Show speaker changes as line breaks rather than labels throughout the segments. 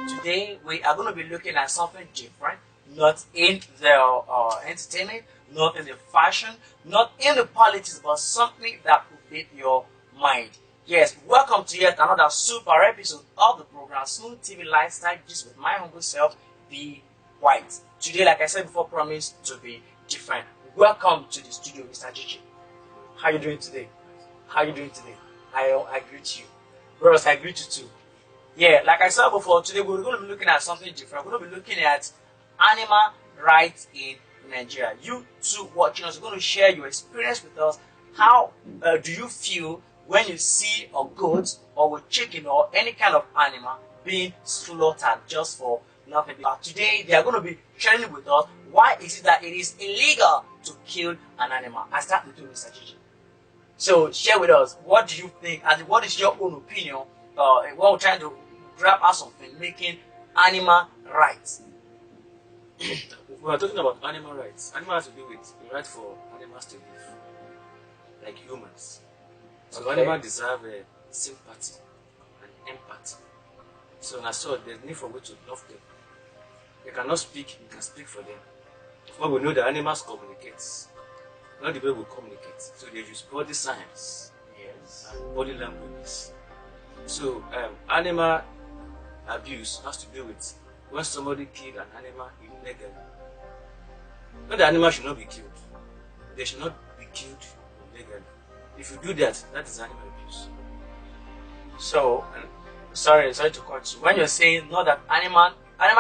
Today we are going to be looking at something different, not in the entertainment, not in the fashion, not in the politics, but something that will hit your mind. Yes, welcome to yet another super episode of the program Smooth TV Lifestyle, just with my humble self, Be White. Today, like I said before, promised to be different. Welcome to the studio, Mr. Gigi. How you doing today? How you doing today? I greet you. Bros, I greet you too. Yeah, like I said before, today we're going to be looking at something different. We're going to be looking at animal rights in Nigeria. You two watching us are going to share your experience with us. How do you feel when you see a goat or a chicken or any kind of animal being slaughtered just for nothing? Today they are going to be sharing with us why is it that it is illegal to kill an animal. I start with you, Mr. Gigi. So share with us, what do you think and what is your own opinion when we're trying to grab out something making animal rights?
If we are talking about animal rights, animal has to do with the right for animals to live, like humans. So
Okay.
animals deserve sympathy and empathy. So as such, there's need for we to love them. They cannot speak, we can speak for them. But we know that animals communicate, not the way we communicate. So they use body signs
Yes.
and body languages. So animal abuse has to do with when somebody kills an animal illegally. Not the animal should not be killed. They should not be killed illegally. If you do that, that is animal abuse.
So sorry to cut you. When you're saying not that animal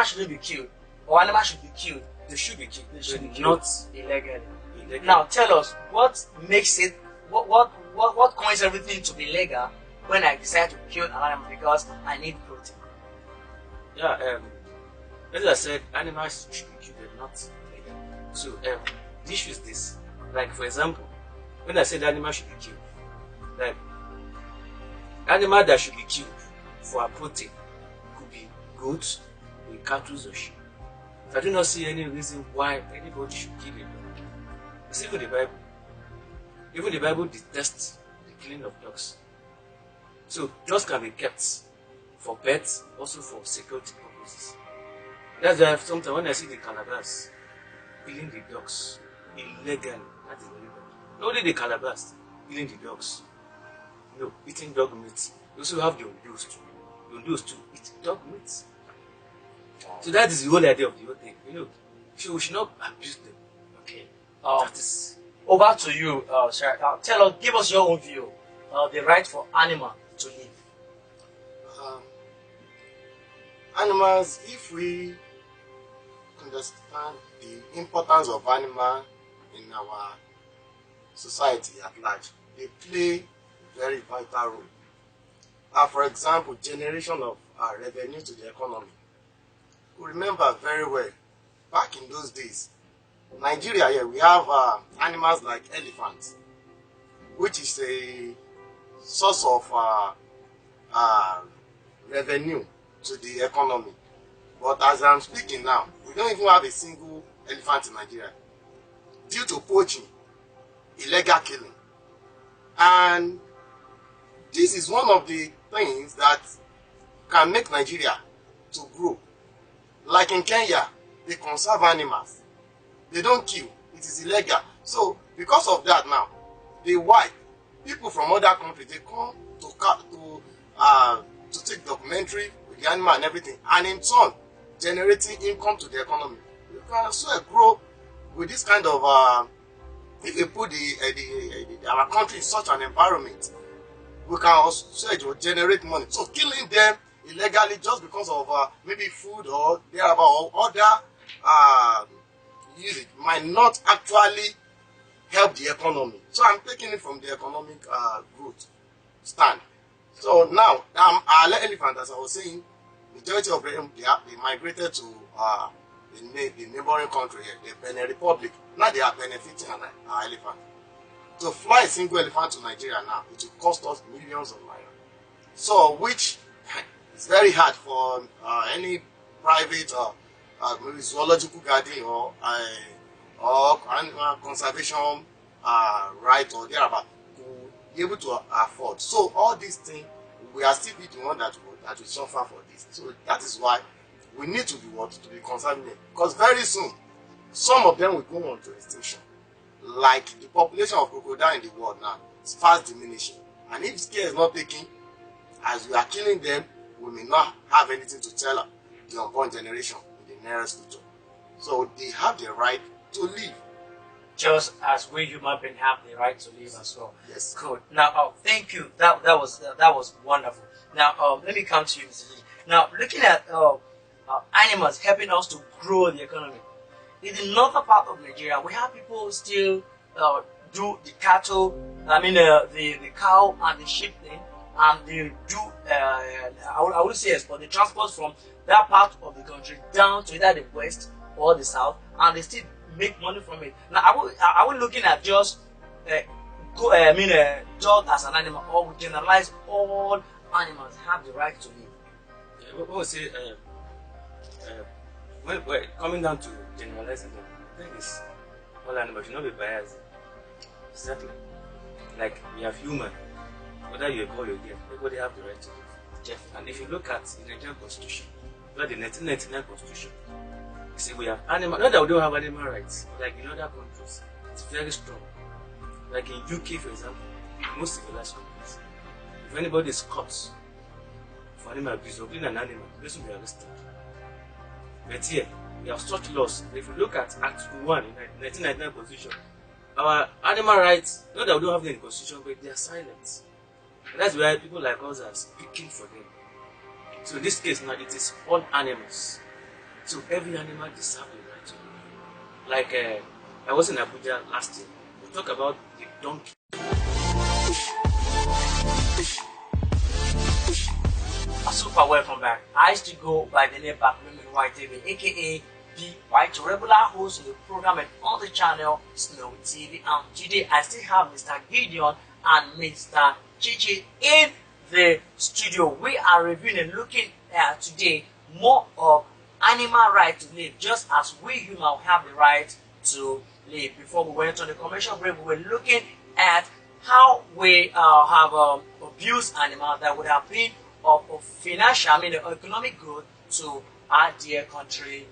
shouldn't be killed or animal should be killed,
They should be killed.
they should be
but
killed
not
illegally.
illegally.
Now tell us what makes it what causes everything to be legal when I decide to kill an animal because I need protein.
Yeah, as I said, animals should be killed, but not illegal. So the issue is this. Like for example, when I said animal should be killed, like animal that should be killed for a protein could be goats, or cattle or sheep. I do not see any reason why anybody should kill a dog. It's even the Bible. Even the Bible detests the killing of dogs. So dogs can be kept for pets, also for security purposes. That's why sometimes when I see the Calabas killing the dogs illegally, that is illegal. Not only the Calabas killing the dogs. No, eating dog meat. You also have the Ondus too. The Ondus too eat dog meat. So that is the whole idea of the whole thing. So we should not abuse them.
Okay.
That is
Over to you, sir. Tell us, give us your own view. The right for animal to live.
Animals, if we understand the importance of animal in our society at large, they play a very vital role. For example, generation of revenue to the economy. We remember very well, back in those days, Nigeria here, we have animals like elephants, which is a source of revenue to the economy. But as I'm speaking now, we don't even have a single elephant in Nigeria due to poaching, illegal killing. And this is one of the things that can make Nigeria to grow. Like in Kenya, they conserve animals. They don't kill. It is illegal. So because of that now, they wipe people from other countries. They come to take documentary with the animal and everything, and in turn generating income to the economy. You can also grow with this kind of if we put our country in such an environment, we can also generate money. So killing them illegally just because of maybe food or thereabout or other usage might not actually help the economy. So I'm taking it from the economic growth stand. So now, our elephant, as I was saying, majority of them they migrated to the neighboring country here, the Benin Republic. Now they are benefiting our elephant. To fly a single elephant to Nigeria now, it will cost us millions of naira. So which is very hard for any private maybe zoological garden or animal conservation right or thereabout to be able to afford. So all these things, we are still the one that will suffer for this. So that is why we need to be what? To be conserving them. Because very soon, some of them will go on to extinction. Like the population of crocodile in the world now is fast diminishing. And if care is not taken, as we are killing them, we may not have anything to tell the unborn generation in the nearest future. So they have the right to live.
Just as we human beings have the right to live as well.
Yes.
Good. Now, thank you. That was wonderful. Now, let me come to you, Mr. Gigi. Now, looking at animals helping us to grow the economy. In the northern part of Nigeria, we have people still do the cattle, the cow and the sheep thing, and they do, I would say yes, but they transport from that part of the country down to either the west or the south, and they still make money from it. Now, are we looking at just dog as an animal, or we generalize all animals have the right to live?
What would say, when coming down to generalizing them, I think it's all animals should not be biased. Exactly. Like we have human, whether you're a boy or a girl, everybody have the right to live.
Jeff.
And if you look at the Nigerian Constitution, like the 1999 Constitution, you see we have animal. Not that we don't have animal rights, but like in other countries, it's very strong. Like in UK, for example, in most civilized countries, if anybody is caught for animal abuse or being an animal, the person will be arrested. But here, we have such laws. If you look at Act 1 in the 1999 Constitution, our animal rights, not that we don't have them in the Constitution, but they are silent. And that's why people like us are speaking for them. So in this case now, it is all animals. So every animal deserves the right to live. Like I was in Abuja last year. We talked about the donkey.
Super welcome back. I still go by the name Bakumi White TV, aka the White regular host of the program and on the channel Snow TV. And today I still have Mr. Gideon and Mr. Chichi in the studio. We are reviewing and looking at today more of animal right to live, just as we humans have the right to live. Before we went on the commercial break, we were looking at how we have abused animals that would have been of financial, economic growth to our dear country,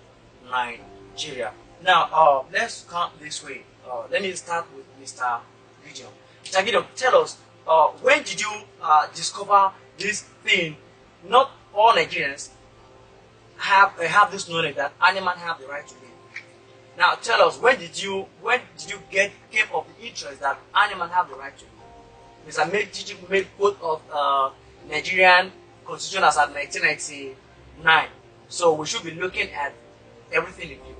Nigeria. Now, let's come this way. Let me start with Mr. Gideon. Mr. Gideon, tell us, when did you discover this thing? Not all Nigerians have this knowledge that animals have the right to live. Now, tell us, when did you came of the interest that animals have the right to live? Did you make both of Nigerian Constitution as at 1999? So we should be looking at everything in view.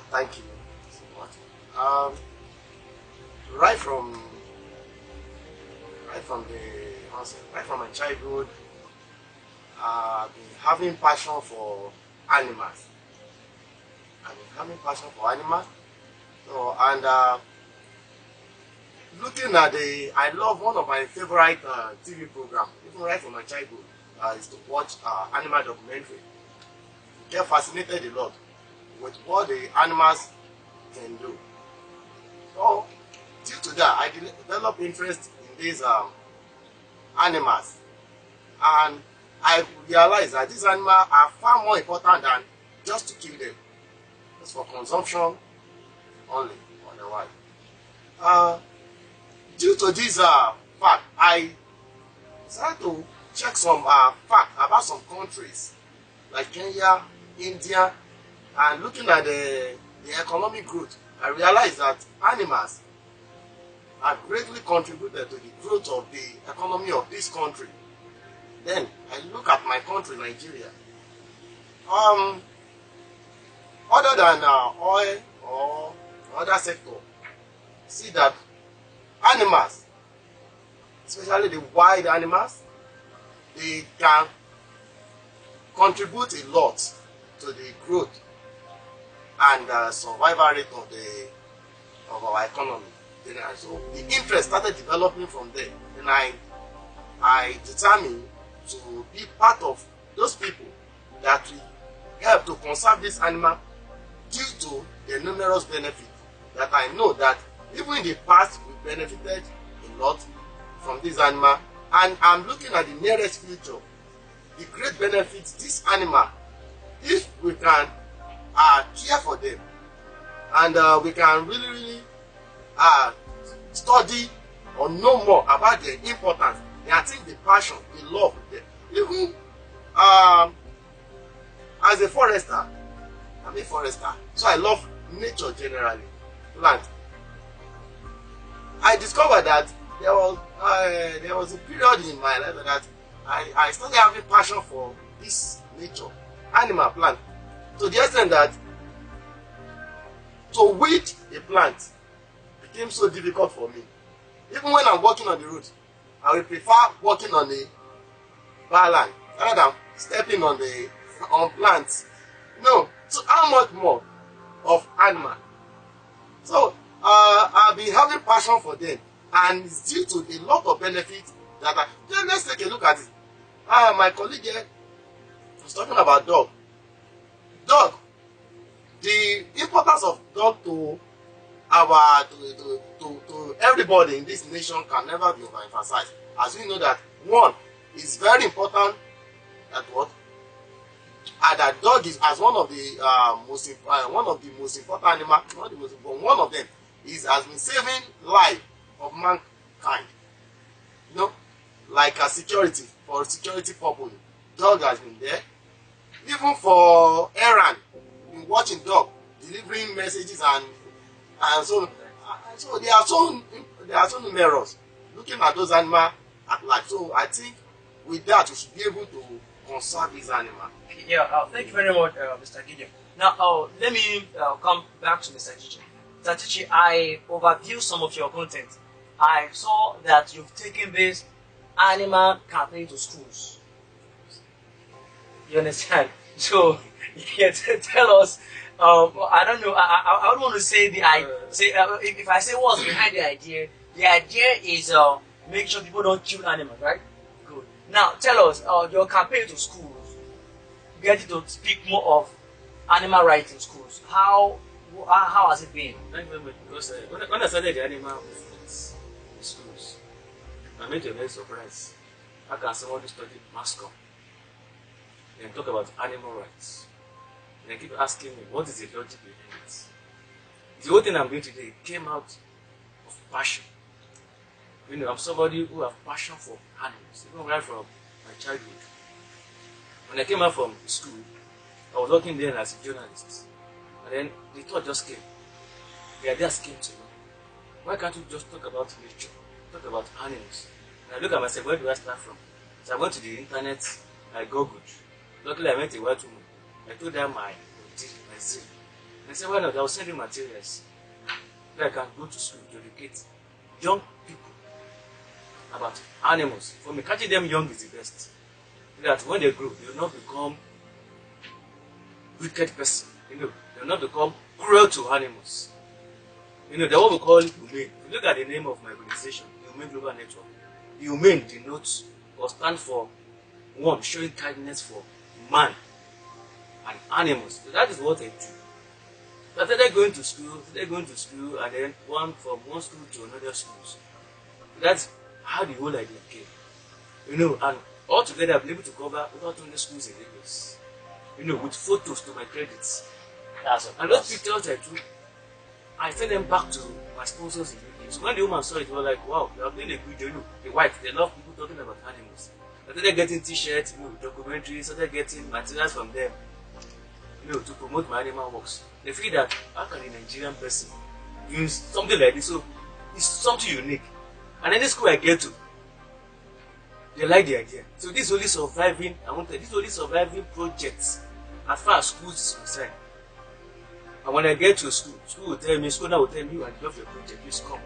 Thank you so much. Right from my childhood, I've been having passion for animals. So, and looking at I love one of my favorite TV programs, even right from my childhood, is to watch animal documentary. Get fascinated a lot with what the animals can do. So, due to that, I developed interest in these animals, and I realized that these animals are far more important than just to kill them. It's for consumption only, otherwise. Due to this fact, I decided to check some fact about some countries like Kenya, India, and looking at the economic growth, I realized that animals have greatly contributed to the growth of the economy of this country. Then I look at my country, Nigeria. Other than oil or other sector, see that animals, especially the wild animals, they can contribute a lot to the growth and survival rate of our economy. So the interest started developing from there. Then I determined to be part of those people that will help to conserve this animal due to the numerous benefits that I know that even in the past we benefited a lot from this animal, and I'm looking at the nearest future the great benefits this animal, if we can care for them, and we can really study or know more about their importance, and I think the passion, the love with them. Even as a forester, I'm a forester, so I love nature generally, plant. I discovered that there was a period in my life that I started having passion for this nature, animal, plant, to the extent that to weed a plant became so difficult for me. Even when I'm walking on the road, I will prefer walking on the barland rather than stepping on plants. No, so how much more of animal? So I've been having passion for them, and it's due to a lot of benefits that let's take a look at it. My colleague here was talking about dog. Dog. The importance of dog to everybody in this nation can never be overemphasized. As we know that one is very important at what? That dog is as one of the most important animal, not the most important, one of them has been saving life of mankind. You know, like a security, for security purpose. Dog has been there. Even for errand, you've been watching dog delivering messages and so they are so numerous. Looking at those animals at large. So I think with that we should be able to conserve these animals.
Yeah, thank you very much, Mr. Gideon. Now, let me come back to Mr. Chichi. Mr. Chichi, I overview some of your content. I saw that you've taken this animal campaign to schools. You understand? So, yeah, tell us. I don't know. I don't want to say if I say what's behind the idea is make sure people don't kill animals, right? Good. Now, tell us your campaign to schools. Get you to speak more of animal rights in schools. How has it been?
Thank you very much. Because when I started the animal movement in schools, I made a very surprise. How can somebody study mascom and talk about animal rights? And they keep asking me, what is the logic behind it? The whole thing I'm doing today came out of passion. You know, I'm somebody who has passion for animals, even right from my childhood. When I came out from school, I was working there as a journalist. And then the thought just came. The idea came to me. Why can't we just talk about nature, talk about animals? And I look at myself, where do I start from? So I went to the internet, I googled. Luckily I met a white woman. I told her my zeal. And I said, why not? I will send you materials. So I can go to school to educate young people about animals. For me, catching them young is the best. That when they grow, they will not become wicked person. You know, they will not become cruel to animals. You know, they what we call humane. If you look at the name of my organization, the Humane Global Network, the humane denotes or stand for one, showing kindness for man and animals. So that is what I do. So I started going to school, and then from one school to another schools. So that's how the whole idea came. You know, and altogether I've been able to cover over 20 schools in Lagos. You know, with photos to my credits. And those pictures I took, I sent them back to my sponsors in UK. So when the woman saw it, they were like, wow, you are doing a good job. Look, the white, they love people talking about animals. I started getting t-shirts, you know, documentaries, started getting materials from them, you know, to promote my animal works. They feel that, how can a Nigerian person use something like this? So it's something unique. And any school I get to, they like the idea. So this only surviving, this only surviving projects as far as schools is concerned. And when I get to school will tell me, school now will tell me, you and love your project, please come.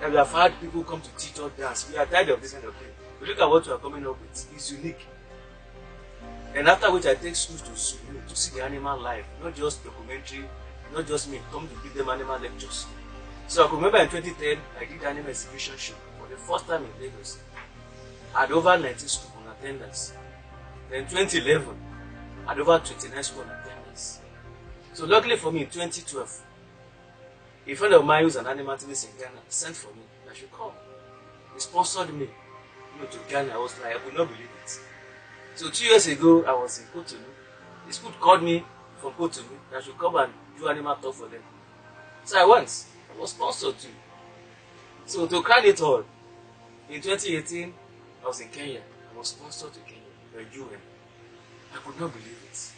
And we have had people come to teach us dance. We are tired of this kind of thing. We look at what we are coming up with. It's unique. And after which I take schools to school to see the animal life, not just documentary, not just me, come to give them animal lectures. So I can remember in 2010, I did animal exhibition show for the first time in Lagos. I had over 19 schools on attendance. Then 2011, I had over 29 schools on attendance. So luckily for me, in 2012, a friend of mine who's an animationist in Ghana sent for me that I should come. He sponsored me, to Ghana. I was like, I could not believe it. So 2 years ago, I was in Cotonou. The school called me from Cotonou that I should come and do animal talk for them. So I went. I was sponsored too. So to crown it all, in 2018, I was in Kenya. I was sponsored to Kenya by UN. I could not believe it.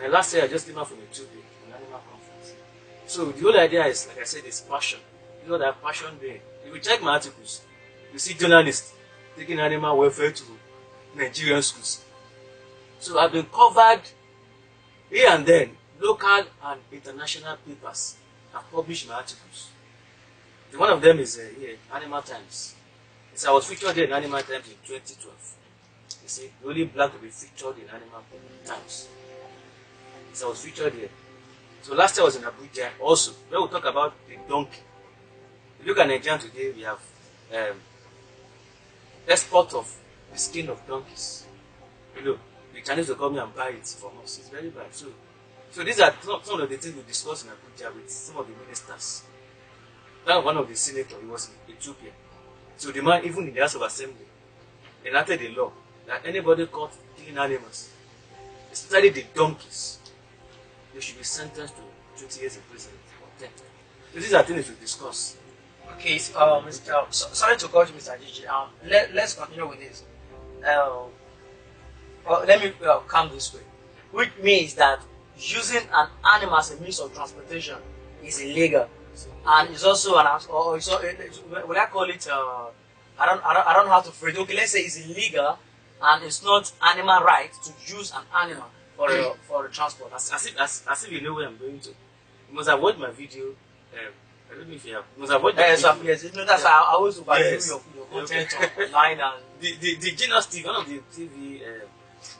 And last year, I just came out from Ethiopia, an animal conference. So the whole idea is, like I said, is passion. You know that passion there. If you check my articles, you see journalists taking animal welfare to Nigerian schools. So I've been covered here and then, local and international papers have published my articles. One of them is here, Animal Times. So I was featured in Animal Times in 2012. You see, the only black to be featured in Animal Times. So I was featured here. So last year I was in Abuja also, where we talk about the donkey. If you look at Nigeria today, we have export of the skin of donkeys. You know, the Chinese will come here and buy it from us. It's very bad. So these are some of the things we discussed in Abuja with some of the ministers. That one of the senators, he was in Ethiopia. So the man, even in the House of Assembly, enacted a law that anybody caught killing animals, especially the donkeys, they should be sentenced to 20 years in prison or 10. So these are things we discuss.
Okay, sorry to cut you, Mr. Gigi. Let's continue with this. Let me come this way, which means that using an animal as a means of transportation is illegal, and it's also an would I call it? I don't know how to phrase it. Okay, let's say it's illegal, and it's not animal right to use an animal for the transport.
As if you know where I'm going to. You must have watched my video. I don't know if you have. You must have watched my video.
Yes, that's why I always overview your content online and
the Genius TV, one of the TV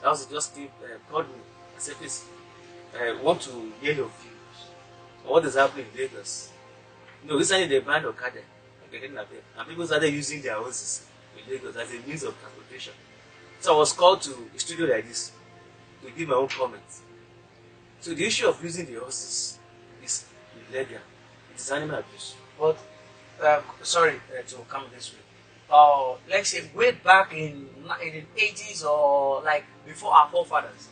that was just Steve called me and said, please, want to hear your views on what is happening in Lagos. You know, recently they banned Okada and people started using their horses in Lagos as a means of transportation. So I was called to a studio like this to give my own comments. So the issue of using the horses is illegal. It is animal abuse.
But sorry to come this way. Let's say way back in the 80s or like before our forefathers,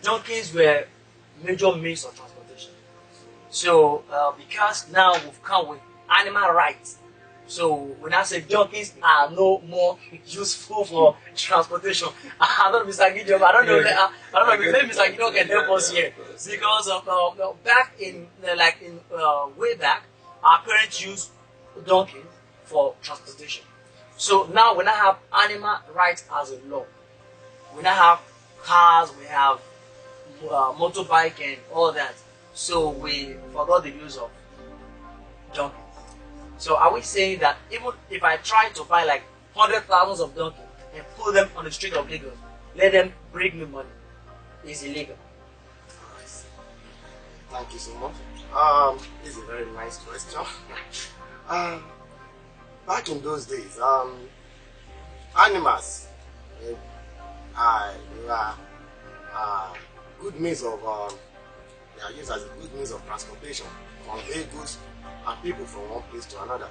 donkeys were major means of transportation. So because now we've come with animal rights, so when I say donkeys are no more useful for transportation, I don't know, Mr. Gideon, I don't know if maybe Mr. Gideon can help us here, because of back in way back, our parents used donkeys for transportation. So now we now have animal rights as a law. We now have cars, we have motorbike and all that. So we forgot the use of donkeys. So are we saying that even if I try to buy like 100,000 of donkeys and put them on the street of Lagos, let them bring me money, is illegal?
Thank you so much. This is a very nice question. Back in those days, animals they were good means of they are used as a good means of transportation, convey goods and people from one place to another.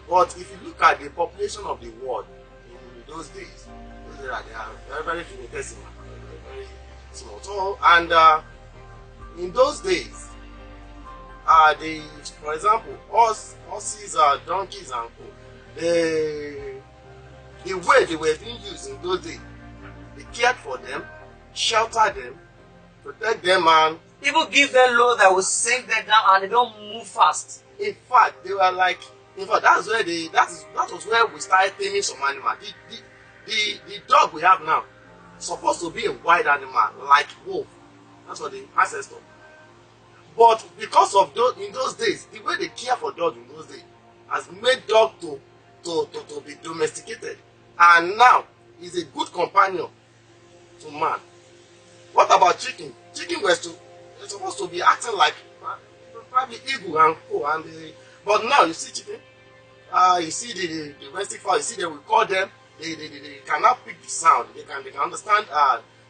But if you look at the population of the world in those days, they are very, very infinitesimal, very small. So, and in those days, for example, horses, donkeys, and co. The way they were being used in those days, they cared for them, sheltered them, protect them, and
even give them load that will sink them down and they don't move fast.
In fact, they were like, that was where we started taming some animal. The dog we have now supposed to be a wild animal like wolf. That's what the ancestor. But because of in those days, the way they care for dogs in those days has made dog to be domesticated, and now is a good companion to man. What about chicken? Chicken was supposed to be acting like probably eagle and co. But now you see chicken, you see the domestic fowl. You see they will call them. They can now pick the sound. They can understand.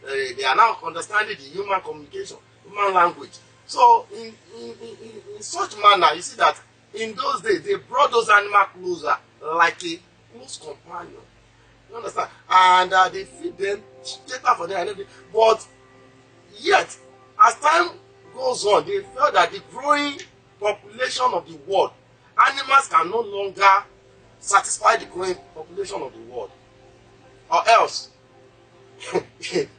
They are now understanding the human communication, human language. So in such manner, you see that in those days they brought those animals closer, like a close companion. You understand? And they feed them, data for them and everything. But yet, as time goes on, they felt that the growing population of the world, animals can no longer satisfy the growing population of the world, or else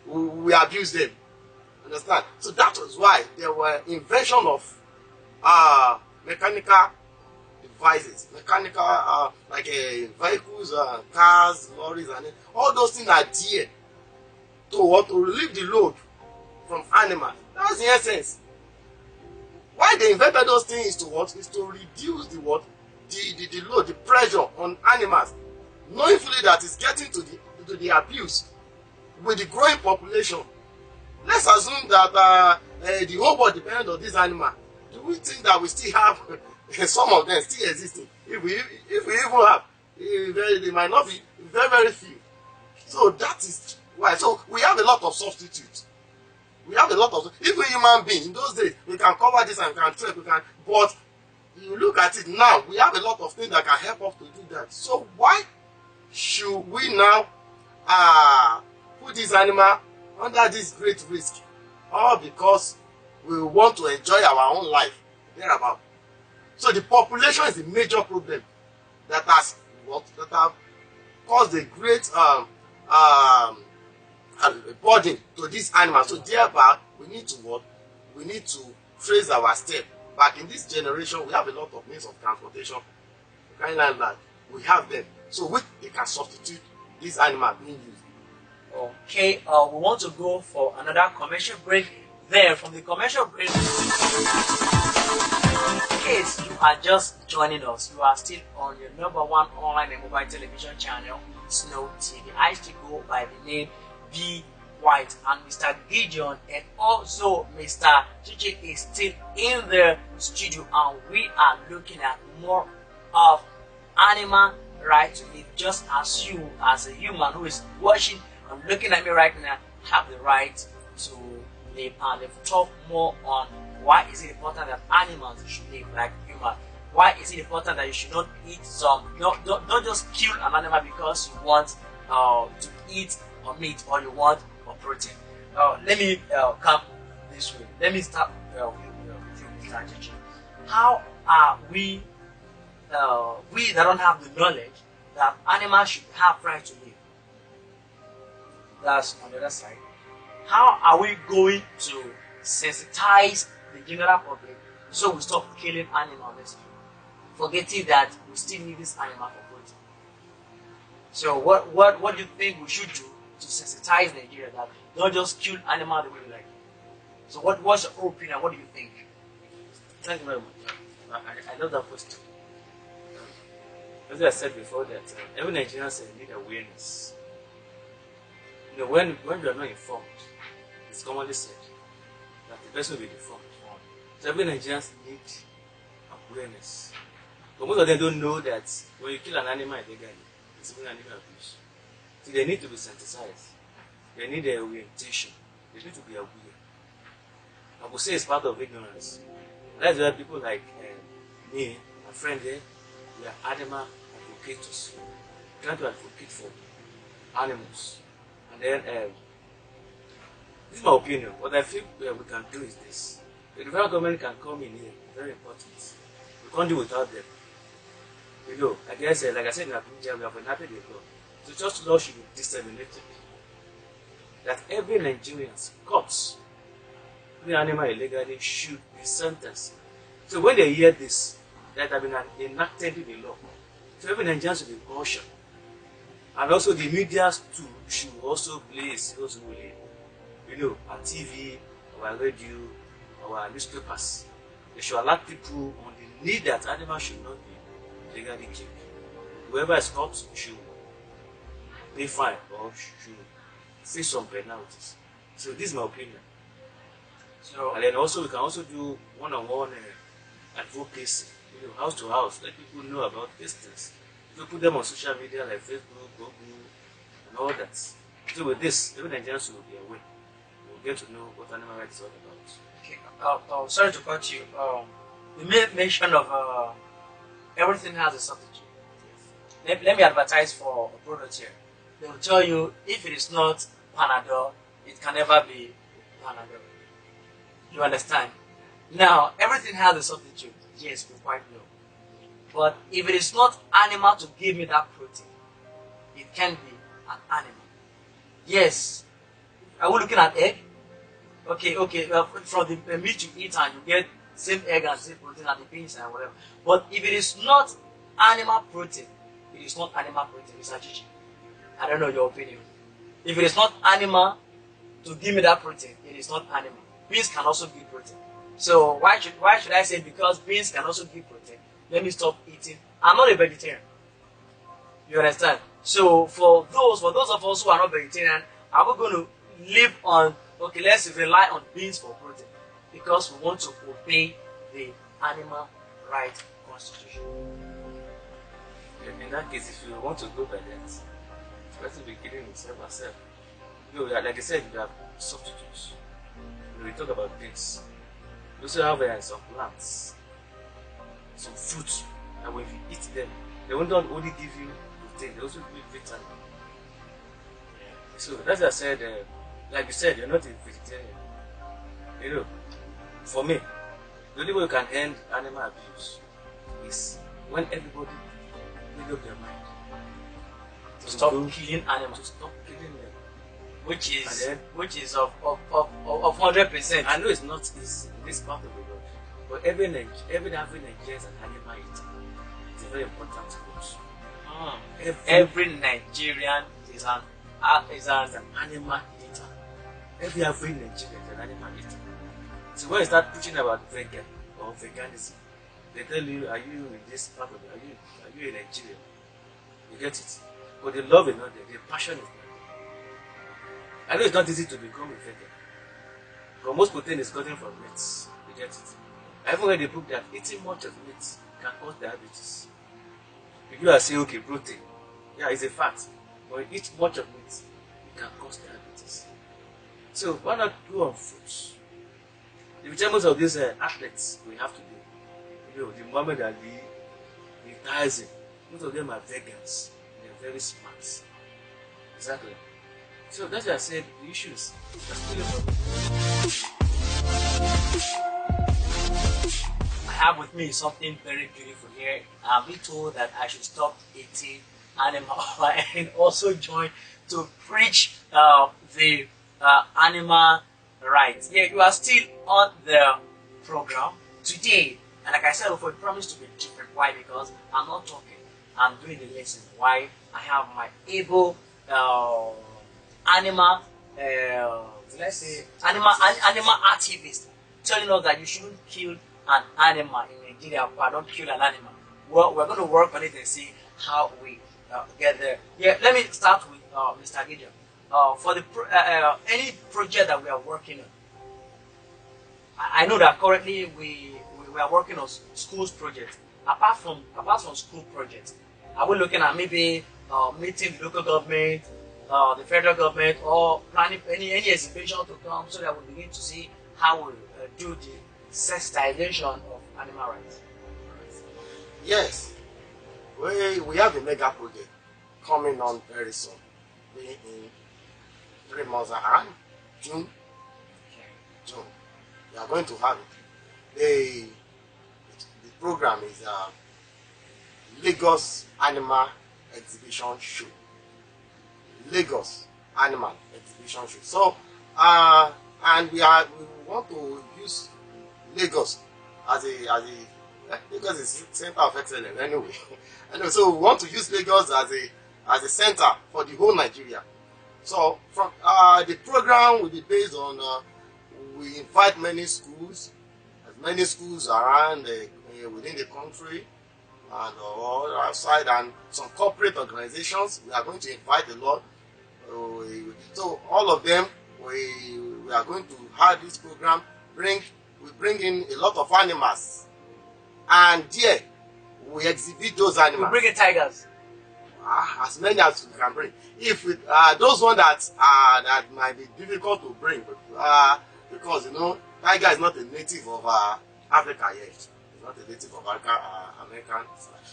we abuse them. Understand? So that was why there were invention of mechanical devices, mechanical like vehicles, cars, lorries, and all those things are there to relieve the load from animals. That's the essence. Why they invented those things is to what? Is to reduce the what? The load, the pressure on animals, knowing fully that it's getting to the abuse with the growing population. Let's assume that the whole world depends on this animal. Do we think that we still have some of them still existing? If we even have, they might not be very, very few. So that is why. So we have a lot of substitutes. We have a lot of, even human beings in those days, we can cover this and we can trek, but you look at it now, we have a lot of things that can help us to do that. So why should we now put this animal under this great risk? All because we want to enjoy our own life thereabout. So the population is the major problem that has caused a great burden to these animals. So thereby we need to what? We need to trace our step. But in this generation, we have a lot of means of transportation. Kind of like that. We have them. So which they can substitute this animal being used.
Okay, we want to go for another commercial break. There, from the commercial break, in case you are just joining us, you are still on your #1 online and mobile television channel, Snow TV. I still go by the name B. White, and Mr. Gideon and also Mr. Chiedozie is still in the studio, and we are looking at more of animal right to live, just as you, as a human who is watching and looking at me right now, have the right to live. And they've talked more on why is it important that animals should live like humans. Why is it important that you should not eat don't just kill an animal because you want to eat or meat, or you want or protein. Let me come this way. Let me start with you, Mr. Chiedozie. How are we that don't have the knowledge that animals should have right to live? That's on the other side. How are we going to sensitize the general public so we stop killing animals, forgetting that we still need this animal for protein? So what do you think we should do to sensitize Nigeria that don't just kill animals the way we like? So what's your opinion? What do you think?
Thank you very much. I love that question. As I said before, that every Nigerian need awareness. You know, when you are not informed, it's commonly said that the person will be deformed. So every Nigerian need awareness. But most of them don't know that when you kill an animal illegally, it's even animal abuse. So they need to be sensitized. They need their orientation. They need to be aware. I would say it's part of ignorance. That's why people like me, my friend here, we are animal advocates. We're trying to advocate for animals. And then, this is my opinion. What I feel we can do is this. The federal government can come in here, very important. We can't do without them. You know, I guess, like I said in Abuja, we have enacted a law. So just law should be disseminated. That every Nigerian caught the animal illegally should be sentenced. So when they hear this, that have been enacted in the law, so every Nigerian should be cautious. And also the media too should also play a serious role in, you know, our TV, our radio, our newspapers. They should alert people on the need that animals should not be legally killed. Whoever is caught should pay fine or should face some penalties. So this is my opinion. So, and then also we can also do one-on-one advocacy, you know, house to house, let people know about these things. If you put them on social media like Facebook, Google, and all that. So with this, every Nigerian will be aware. We'll get to know what animal rights is all about.
Okay. Sorry to cut you. You made mention of everything has a substitute. Yes. Let me advertise for a product here. They will tell you if it is not Panadol, it can never be Panadol. You understand? Now, everything has a substitute. Yes, we quite know. But if it is not animal to give me that protein, it can be an animal. Yes. Are we looking at egg? Okay. From the meat you eat and you get same egg and same protein and the beans and whatever. But if it is not animal protein, it is not animal protein. Mr. Chichi, I don't know your opinion. If it is not animal to give me that protein, it is not animal. Beans can also give protein. So why should I say because beans can also give protein, let me stop eating? I'm not a vegetarian. You understand? So for those of us who are not vegetarian, are we going to live on, okay, let's rely on beans for protein because we want to obey the animal rights constitution.
In that case, if you want to go by that, the person will be killing himself herself. You know, like I said, you have substitutes. We talk about beans. We also have some plants, some fruits, and when you eat them, they won't only give you protein, they also give you vitamin. So that's why I said, like you said, you're not a vegetarian. You know, for me, the only way you can end animal abuse is when everybody make up their mind
to stop killing animals,
to stop killing them.
Which is of 100%.
I know it's not easy in this part of the world, but every Nigerian is an animal eater. It's a very important quote.
Every Nigerian is an
animal eater. Every Nigerian is an animal eater. So when you start preaching about vegan or veganism, they tell you, are you in this part of the world? Are you a Nigerian? You get it? But the love is not there, the passion is not there. I know it's not easy to become a vegan. But most protein is gotten from meat. You get it? I even read a book that eating much of meat can cause diabetes. People are saying, okay, protein. Yeah, it's a fact. But when you eat much of meat, it can cause diabetes. So why not go on fruits? The examples of these athletes we have today, you know, the Muhammad Ali, the Tyson, most of them are vegans. They're very smart. Exactly. So that's why I said the issues are still a problem.
I have with me something very beautiful here. I'm being told that I should stop eating animal and also join to preach the animal rights. Yeah, you are still on the program today, and like I said before, it promised to be different. Why? Because I'm not talking, I'm doing the lesson. Why? I have my able animal activist telling us that you shouldn't kill an animal in Nigeria. Don't kill an animal. Well, we're going to work on it and see how we get there. Yeah, let me start with Mr. Gideon. For the any project that we are working on, I know that currently we are working on schools projects. Apart from school projects, are we looking at maybe meeting the local government, the federal government, or planning any exhibition to come so that we begin to see how we do the sensitization of animal rights?
Yes, we have a mega project coming on very soon. In 3 months and June. We are going to have it. The program is Lagos Animal Exhibition Show. Lagos Animal Exhibition Show. So, and we want to use Lagos as a Lagos is center of excellence anyway. And so we want to use Lagos as a center for the whole Nigeria. So from the program will be based on we invite many schools, as many schools around within the country and all outside, and some corporate organizations. We are going to invite a lot. So all of them, we are going to have this program. We bring in a lot of animals, and there we exhibit those animals.
We bring in tigers.
As many as we can bring. If those ones that might be difficult to bring, because you know, tiger is not a native of Africa yet. It's not a native of American.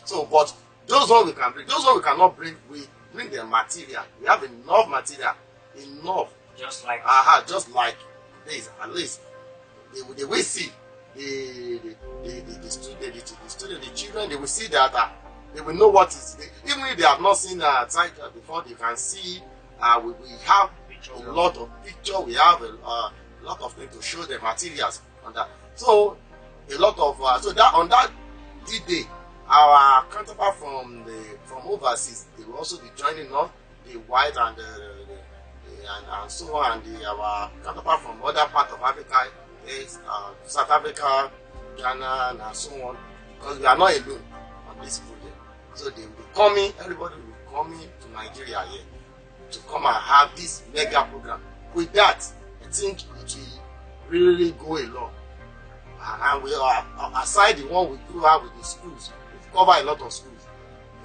So, but those ones we can bring. Those ones we cannot bring. We bring the material. We have enough material enough.
Just like
this, at least they will see the student, the children, they will see that they will know what is even if they have not seen tiger before, they can see we have a lot of picture, we have a lot of things to show the materials on that. So a lot of so that on that D-Day, our counterpart from overseas, they will also be joining us, the white and and so on, and our counterpart from other parts of Africa, is South Africa, Ghana, and so on, because we are not alone on this project. So they will be coming, everybody will be coming to Nigeria here to come and have this mega program. With that, I think it will really go along. And we are, aside the one we do have with the schools, we cover a lot of schools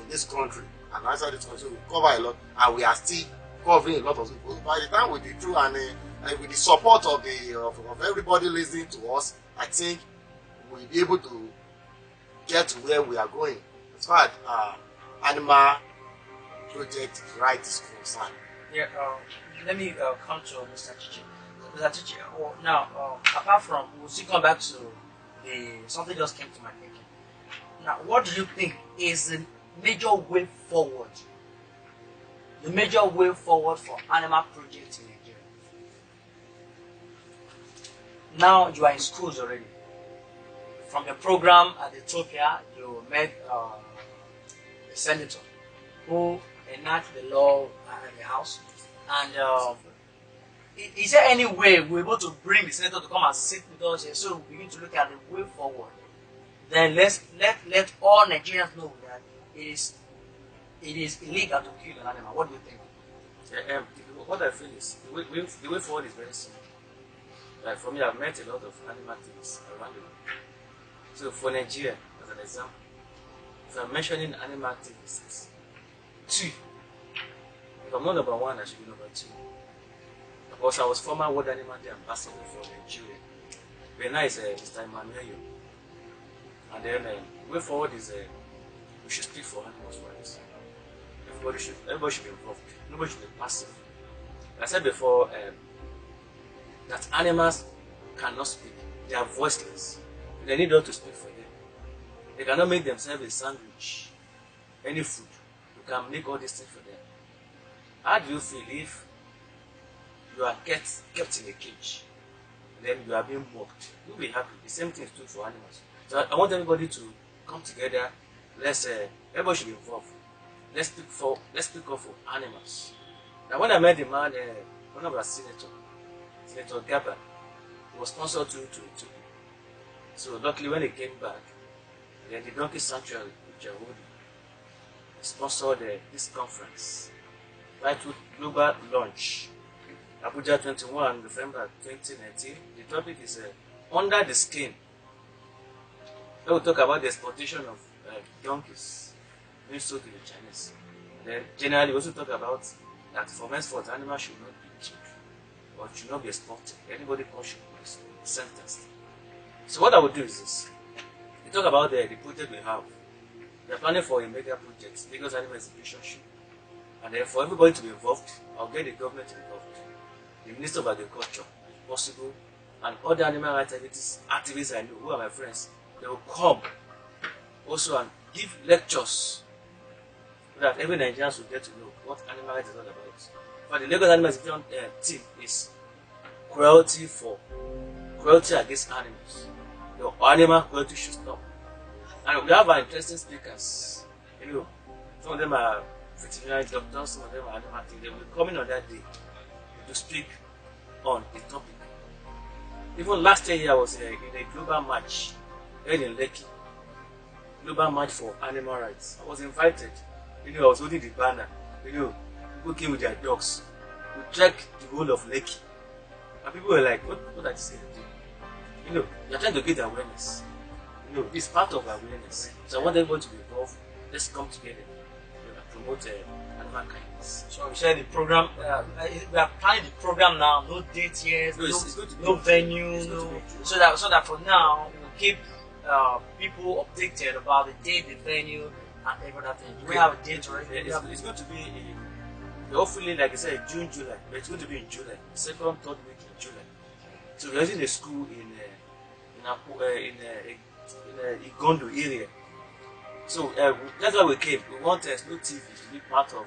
in this country, and outside this country we cover a lot, and we are still covering a lot of schools. By the time we do through and with the support of everybody listening to us, I think we'll be able to get to where we are going as far as animal project right is concerned.
Yeah, let me come to Mr. Chichi. Mr. Chichi, now, apart from, we'll still come back to something just came to my thinking. Now, what do you think is the major way forward? The major way forward for animal projects in Nigeria? Now you are in schools already. From the program at Ethiopia, you met a senator who enacted the law in the house. And is there any way we're able to bring the senator to come and sit with us here so we begin to look at the way forward? Then let all Nigerians know that it is illegal to kill an animal. What do you think?
Yeah, what I feel is the way forward is very simple. Like for me, I've met a lot of animal activists around the world. So for Nigeria, as an example, if I'm mentioning animal activists, 2. If I'm not number 1, I should be number 2. Because I was former World Animal Day ambassador for Nigeria. But now it's Mr. Emmanuel. And then the way forward is we should speak for animals' rights. Everybody should be involved. Nobody should be passive. I said before that animals cannot speak. They are voiceless. They need us to speak for them. They cannot make themselves a sandwich, any food. You can make all these things for them. How do you feel if you are kept in a cage, and then you are being mocked? You'll be happy. The same thing is true for animals. So I want everybody to come together. Everybody should be involved. Let's speak up for animals. Now, when I met the man, one of our Senator Gaba, he was sponsored to Ethiopia. So luckily, when he came back, then the Donkey Sanctuary, which I would sponsored this conference, titled Global Launch, Abuja 21, November 2019. The topic is Under the Skin. We will talk about the exploitation of donkeys being sold to the Chinese. And then generally, we also talk about that from henceforth, animals should not be killed or should not be exploited. Anybody caught should be sentenced. So what I will do is this. We talk about the project we have. We are planning for a mega project, Lagos Animal Exhibition Show. And then for everybody to be involved, I'll get the government involved. The Minister of Agriculture, if possible, and other animal rights activists I know, who are my friends, they will come also and give lectures so that every Nigerian will get to know what animal rights is all about. But the Lagos Animal Exhibition team is cruelty against animals. The animal cruelty should stop. And we have our interesting speakers. You know, some of them are veterinary doctors, some of them are animal things. They will be coming on that day to speak on the topic. Even last year I was in a global march held in Lekki. Global march for animal rights. I was invited. You know, I was holding the banner. You know, people came with their dogs. We trekked the whole of Lekki. And people were like, what are you saying? You know, you're trying to get awareness. You know, it's part of awareness. So I want everyone to be involved. Let's come together and promote animal kindness.
So we said the program, we are planning the program now, no date yet, no venue, so that for now we'll keep people updated about the date, the venue, and every other thing. Do we have a date already?
It's going to be hopefully, like I said, June, July. But it's going to be in July, second, third week in July. So we're using a school in Igondo area. So that's why we came. We want Snow TV to be part of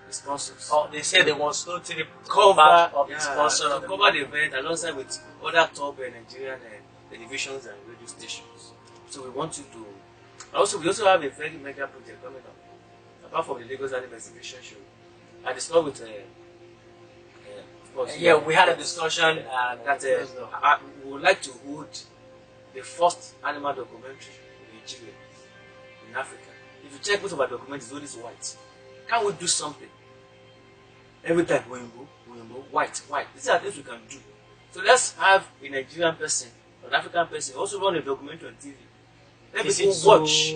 the sponsors.
Oh, they say they want Snow TV
Cover
of the sponsor
to
of the
cover the event alongside with other top Nigerian televisions and radio stations. So we want you to. Also, we also have a very mega project coming up. Apart from the Lagos Animal Exhibition show, I discussed with of course.
Yeah, we had a discussion
that we would like to hold the first animal documentary in Nigeria, in Africa. If you check most of our documentaries, it's always white. Can we do something? Every time rainbow, white. These are things we can do. So let's have a Nigerian person, an African person, also run a documentary on TV. Let people watch.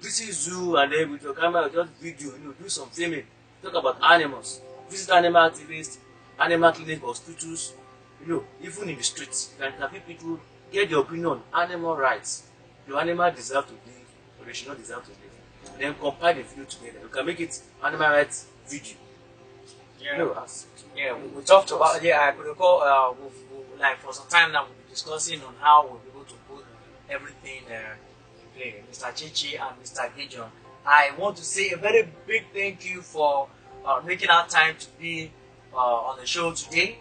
Visit zoo and then with your camera, just video, do some filming. Talk about animals. Visit animal activists, animal clinics, hospitals, even in the streets. You can have people get your opinion on animal rights. Do animals deserve to live or they should not deserve to live? Then compile the video together. You can make it animal rights video.
Yeah, we talked about I could recall like for some time now we'll be discussing on how we'll be able to put everything in play. Mr. Chichi and Mr. Gideon, I want to say a very big thank you for making our time to be on the show today.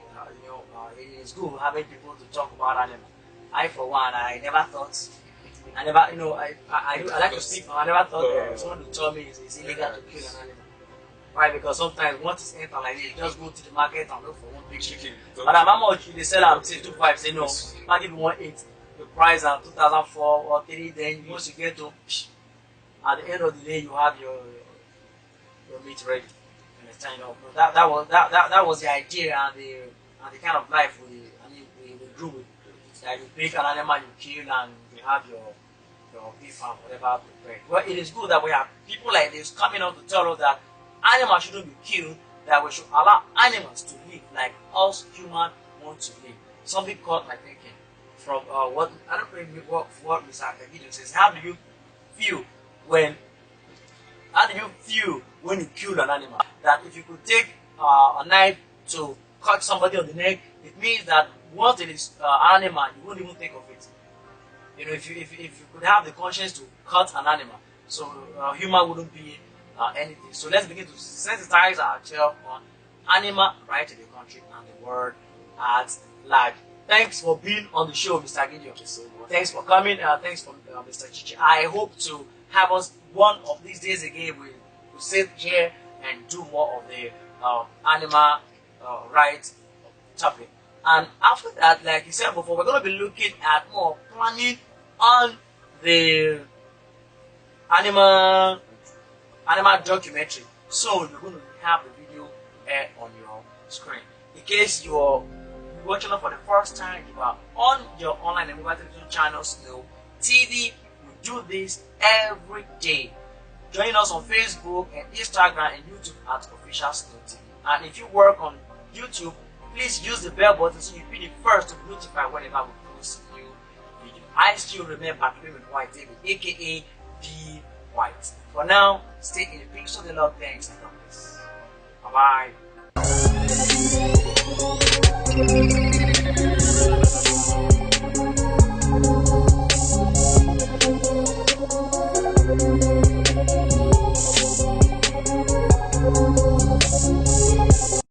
It is good having people to talk about animals. I for one, I like to speak. I never thought someone would tell me it's illegal to kill an animal. Why? Because sometimes once it's enter like this, you just go to the market and look for one big chicken. But how much they sell them? Say 2.5. Say no. Market if you want 8, the price at 2004 or 3. Then once you get to, at the end of the day, you have your meat ready. Understand? That was the idea and the kind of life we grew with. That you pick an animal you kill and you have your beef and whatever prepared. Well, it is good that we have people like this coming out to tell us that animals shouldn't be killed, that we should allow animals to live like us humans want to live. Something caught my thinking from what I don't know what Mr. Gideon says. How do you feel when you kill an animal? That if you could take a knife to cut somebody on the neck, it means that once it is an animal, you won't even think of it. If you could have the conscience to cut an animal, so human wouldn't be anything. So let's begin to sensitize ourselves on animal rights in the country and the world at large. Thanks for being on the show, Mr. Gideon. Thanks for coming. Thanks for Mr. Chichi. I hope to have us one of these days again. We'll sit here and do more of the animal rights topic. And after that, like you said before, we're going to be looking at more planning on the animal documentary. So you're going to have the video on your screen. In case you're watching it for the first time, you are on your online and mobile television channel Snow TV. We do this every day. Join us on Facebook and Instagram and YouTube at Official Snow TV. And if you work on YouTube, please use the bell button so you'll be the first to be notified whenever we post new video. I still remember Payment White David, aka D White. For now, stay in the peace of the Lord. Thanks and God bless. Bye bye.